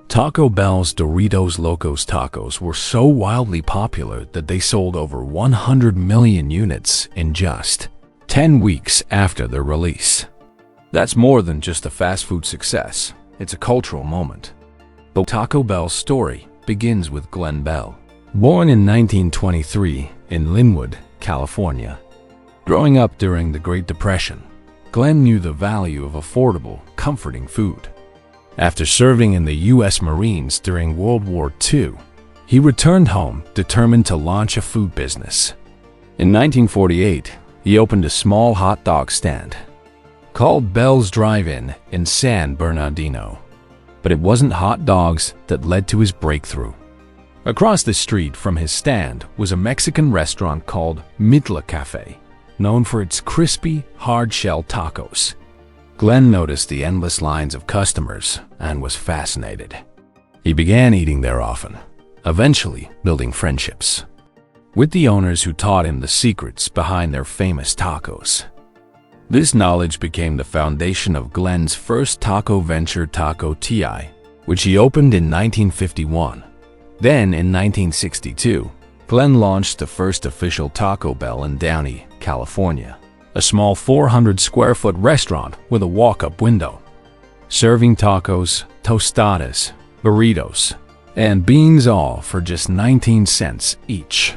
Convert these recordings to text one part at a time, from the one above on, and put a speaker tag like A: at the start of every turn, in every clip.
A: Taco Bell's Doritos Locos tacos were so wildly popular that they sold over 100 million units in just 10 weeks after their release. That's more than just a fast food success, it's a cultural moment. But Taco Bell's story begins with Glen Bell. Born in 1923 in Linwood, California. Growing up during the Great Depression, Glen knew the value of affordable, comforting food. After serving in the U.S. Marines during World War II, he returned home determined to launch a food business. In 1948, he opened a small hot dog stand called Bell's Drive-In in San Bernardino. But it wasn't hot dogs that led to his breakthrough. Across the street from his stand was a Mexican restaurant called Mitla Cafe, known for its crispy, hard-shell tacos. Glen noticed the endless lines of customers and was fascinated. He began eating there often, eventually building friendships with the owners who taught him the secrets behind their famous tacos. This knowledge became the foundation of Glen's first taco venture, Taco Ti, which he opened in 1951. Then, in 1962, Glen launched the first official Taco Bell in Downey, California, a small 400-square-foot restaurant with a walk-up window, serving tacos, tostadas, burritos, and beans, all for just 19 cents each.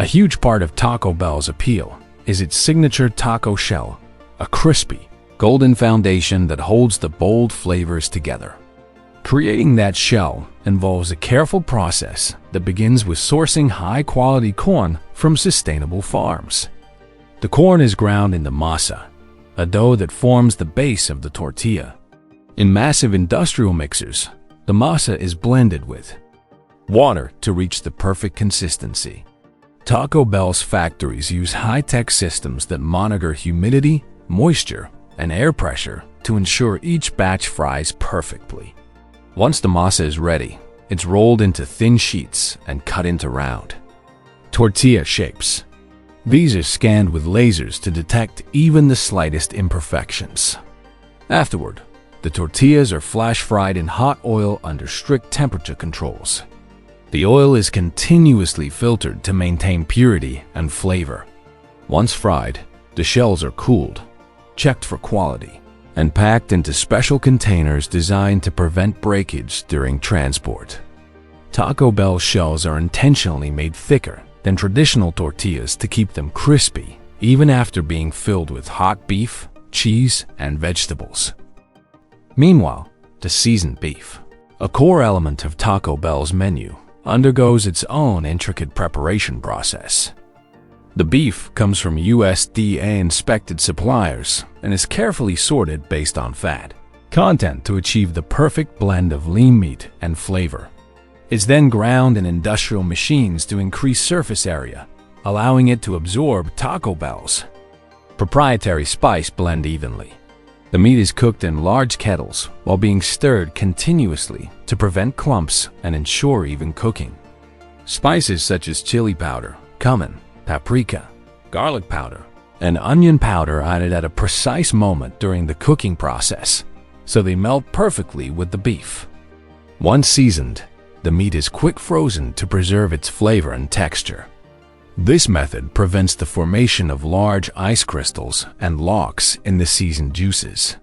A: A huge part of Taco Bell's appeal is its signature taco shell, a crispy, golden foundation that holds the bold flavors together. Creating that shell involves a careful process that begins with sourcing high-quality corn from sustainable farms. The corn is ground into masa, a dough that forms the base of the tortilla. In massive industrial mixers, the masa is blended with water to reach the perfect consistency. Taco Bell's factories use high-tech systems that monitor humidity, moisture, and air pressure to ensure each batch fries perfectly. Once the masa is ready, it's rolled into thin sheets and cut into round tortilla shapes. These are scanned with lasers to detect even the slightest imperfections. Afterward, the tortillas are flash fried in hot oil under strict temperature controls. The oil is continuously filtered to maintain purity and flavor. Once fried, the shells are cooled, checked for quality, and packed into special containers designed to prevent breakage during transport. Taco Bell shells are intentionally made thicker than traditional tortillas to keep them crispy, even after being filled with hot beef, cheese, and vegetables. Meanwhile, the seasoned beef, a core element of Taco Bell's menu, undergoes its own intricate preparation process. The beef comes from USDA-inspected suppliers and is carefully sorted based on fat content to achieve the perfect blend of lean meat and flavor. It's then ground in industrial machines to increase surface area, allowing it to absorb Taco Bell's proprietary spice blend evenly. The meat is cooked in large kettles while being stirred continuously to prevent clumps and ensure even cooking. Spices such as chili powder, cumin, paprika, garlic powder, and onion powder are added at a precise moment during the cooking process, so they melt perfectly with the beef. Once seasoned, the meat is quick frozen to preserve its flavor and texture. This method prevents the formation of large ice crystals and locks in the seasoned juices.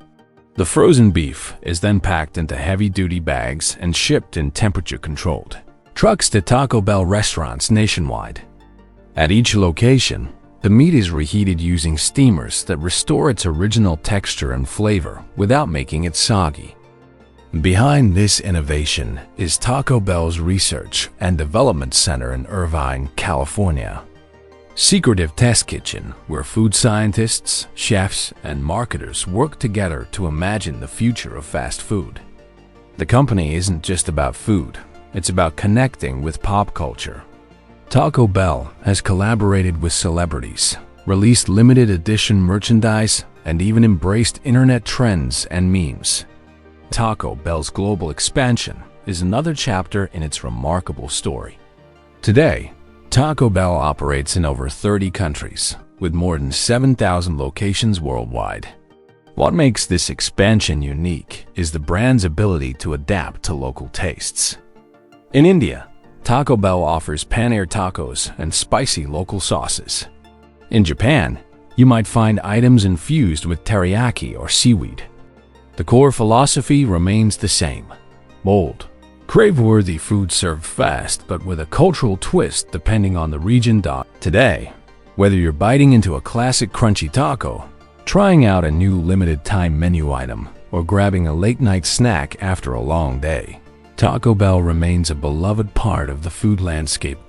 A: The frozen beef is then packed into heavy-duty bags and shipped in temperature-controlled trucks to Taco Bell restaurants nationwide. At each location, the meat is reheated using steamers that restore its original texture and flavor without making it soggy. Behind this innovation is Taco Bell's Research and Development Center in Irvine, California. Secretive test kitchen where food scientists, chefs, and marketers work together to imagine the future of fast food. The company isn't just about food, it's about connecting with pop culture. Taco Bell has collaborated with celebrities, released limited edition merchandise, and even embraced internet trends and memes. Taco Bell's global expansion is another chapter in its remarkable story. Today, Taco Bell operates in over 30 countries, with more than 7,000 locations worldwide. What makes this expansion unique is the brand's ability to adapt to local tastes. In India, Taco Bell offers paneer tacos and spicy local sauces. In Japan, you might find items infused with teriyaki or seaweed. The core philosophy remains the same: bold, crave-worthy food served fast but with a cultural twist depending on the region. Today, whether you're biting into a classic crunchy taco, trying out a new limited-time menu item, or grabbing a late-night snack after a long day, Taco Bell remains a beloved part of the food landscape.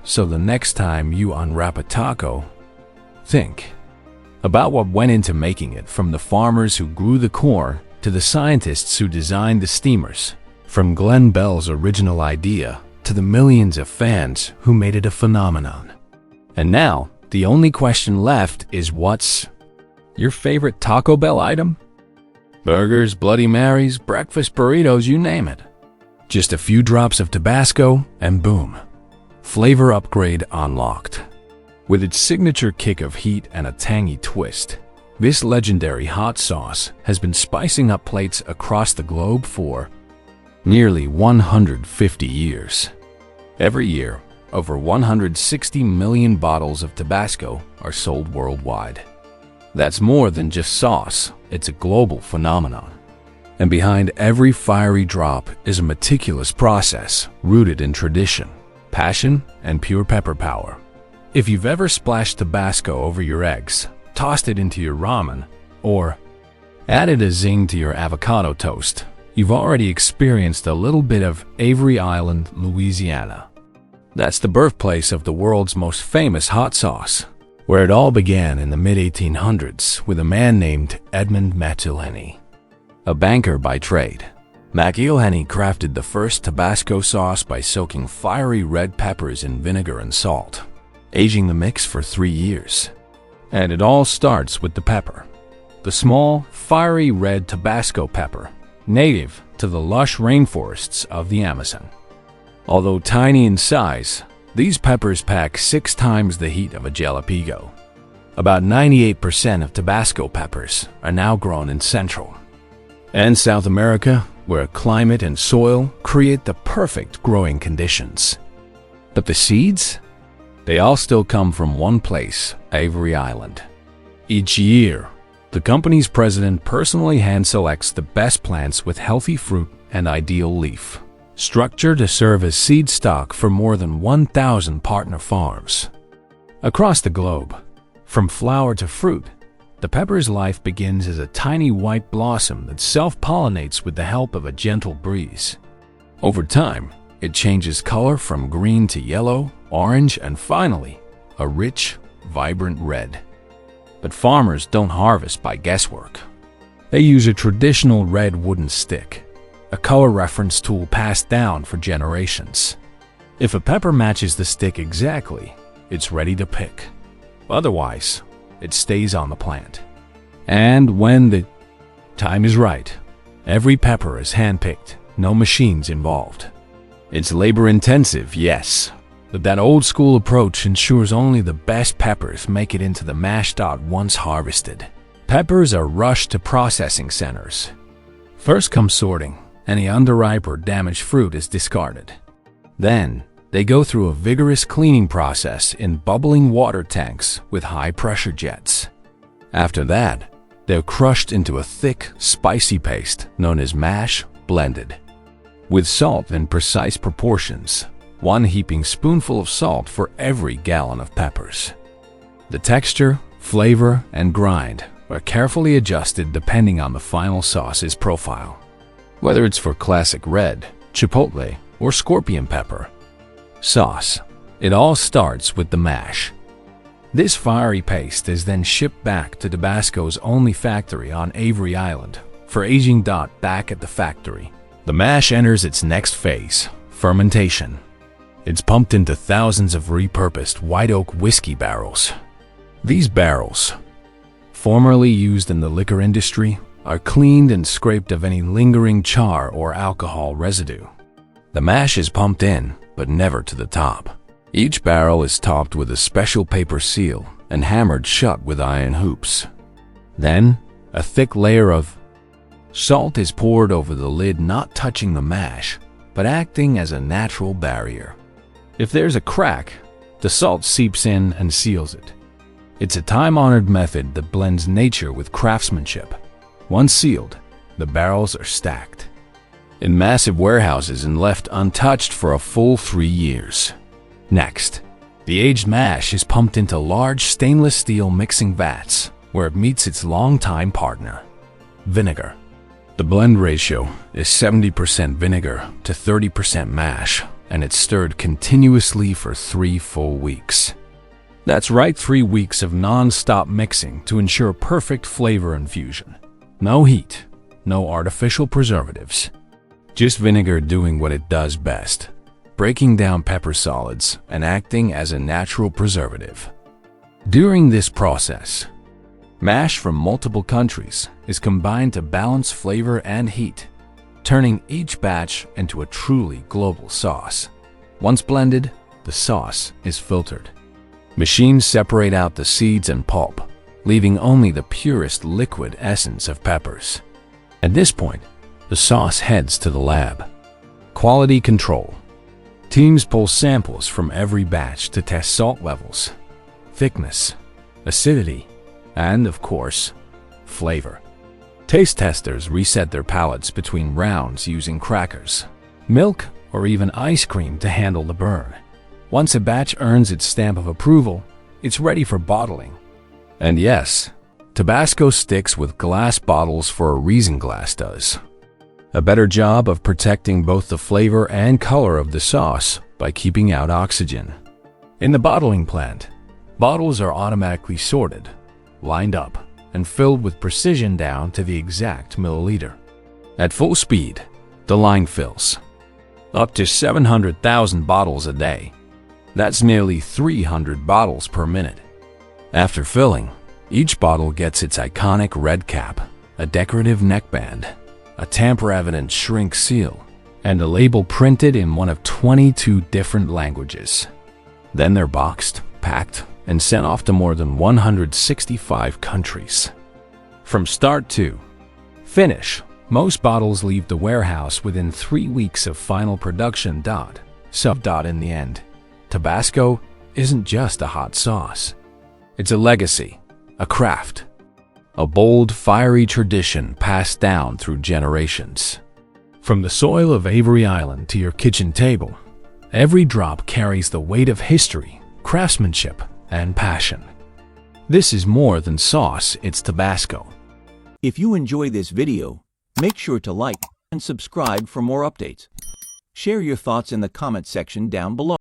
A: So the next time you unwrap a taco, think about what went into making it, from the farmers who grew the corn to the scientists who designed the steamers, from Glen Bell's original idea to the millions of fans who made it a phenomenon. And now, the only question left is, what's your favorite Taco Bell item? Burgers, Bloody Marys, breakfast burritos, you name it. Just a few drops of Tabasco and boom, flavor upgrade unlocked. With its signature kick of heat and a tangy twist, this legendary hot sauce has been spicing up plates across the globe for nearly 150 years. Every year, over 160 million bottles of Tabasco are sold worldwide. That's more than just sauce, it's a global phenomenon. And behind every fiery drop is a meticulous process rooted in tradition, passion, and pure pepper power. If you've ever splashed Tabasco over your eggs, tossed it into your ramen, or added a zing to your avocado toast, you've already experienced a little bit of Avery Island, Louisiana. That's the birthplace of the world's most famous hot sauce, where it all began in the mid-1800s with a man named Edmund McIlhenny. A banker by trade, McIlhenny crafted the first Tabasco sauce by soaking fiery red peppers in vinegar and salt, aging the mix for 3 years. And it all starts with the pepper, the small, fiery red Tabasco pepper, native to the lush rainforests of the Amazon. Although tiny in size, these peppers pack 6 times the heat of a jalapeno. About 98% of Tabasco peppers are now grown in Central and South America, where climate and soil create the perfect growing conditions. But the seeds? They all still come from one place, Avery Island. Each year, the company's president personally hand-selects the best plants with healthy fruit and ideal leaf structure to serve as seed stock for more than 1,000 partner farms across the globe. From flower to fruit, the pepper's life begins as a tiny white blossom that self-pollinates with the help of a gentle breeze. Over time, it changes color from green to yellow, orange, and finally, a rich, vibrant red. But farmers don't harvest by guesswork. They use a traditional red wooden stick, a color reference tool passed down for generations. If a pepper matches the stick exactly, it's ready to pick. Otherwise, it stays on the plant. And when the time is right, every pepper is hand-picked, no machines involved. It's labor-intensive, yes, but that old-school approach ensures only the best peppers make it into the mash. Once harvested, peppers are rushed to processing centers. First comes sorting. Any underripe or damaged fruit is discarded. Then, they go through a vigorous cleaning process in bubbling water tanks with high-pressure jets. After that, they're crushed into a thick, spicy paste known as mash, blended with salt in precise proportions, 1 heaping spoonful of salt for every gallon of peppers. The texture, flavor, and grind are carefully adjusted depending on the final sauce's profile. Whether it's for classic red, chipotle, or scorpion pepper sauce, it all starts with the mash. This fiery paste is then shipped back to Tabasco's only factory on Avery Island for aging. Back at the factory, the mash enters its next phase, fermentation. It's pumped into thousands of repurposed white oak whiskey barrels. These barrels, formerly used in the liquor industry, are cleaned and scraped of any lingering char or alcohol residue. The mash is pumped in, but never to the top. Each barrel is topped with a special paper seal and hammered shut with iron hoops. Then, A thick layer of salt is poured over the lid, not touching the mash, but acting as a natural barrier. If there's a crack, the salt seeps in and seals it. It's a time-honored method that blends nature with craftsmanship. Once sealed, the barrels are stacked in massive warehouses and left untouched for a full 3 years. Next, the aged mash is pumped into large stainless steel mixing vats where it meets its longtime partner, vinegar. The blend ratio is 70% vinegar to 30% mash, and it's stirred continuously for 3 full weeks. That's right, 3 weeks of non-stop mixing to ensure perfect flavor infusion. No heat, no artificial preservatives. Just vinegar doing what it does best, breaking down pepper solids and acting as a natural preservative. During this process, mash from multiple countries is combined to balance flavor and heat, turning each batch into a truly global sauce. Once blended, the sauce is filtered. Machines separate out the seeds and pulp, leaving only the purest liquid essence of peppers. At this point, the sauce heads to the lab. Quality control. Teams pull samples from every batch to test salt levels, thickness, acidity, and, of course, flavor. Taste testers reset their palates between rounds using crackers, milk, or even ice cream to handle the burn. Once a batch earns its stamp of approval, it's ready for bottling. And yes, Tabasco sticks with glass bottles for a reason. Glass does a better job of protecting both the flavor and color of the sauce by keeping out oxygen. In the bottling plant, bottles are automatically sorted, lined up, and filled with precision down to the exact milliliter. At full speed, the line fills up to 700,000 bottles a day. That's nearly 300 bottles per minute. After filling, each bottle gets its iconic red cap, a decorative neckband, a tamper-evident shrink seal, and a label printed in one of 22 different languages. Then they're boxed, packed, and sent off to more than 165 countries. From start to finish, most bottles leave the warehouse within 3 weeks of final production. In the end, Tabasco isn't just a hot sauce. It's a legacy, a craft, a bold, fiery tradition passed down through generations. From the soil of Avery Island to your kitchen table, every drop carries the weight of history, craftsmanship, and passion. This is more than sauce, it's Tabasco.
B: If you enjoy this video, make sure to like and subscribe for more updates. Share your thoughts in the comment section down below.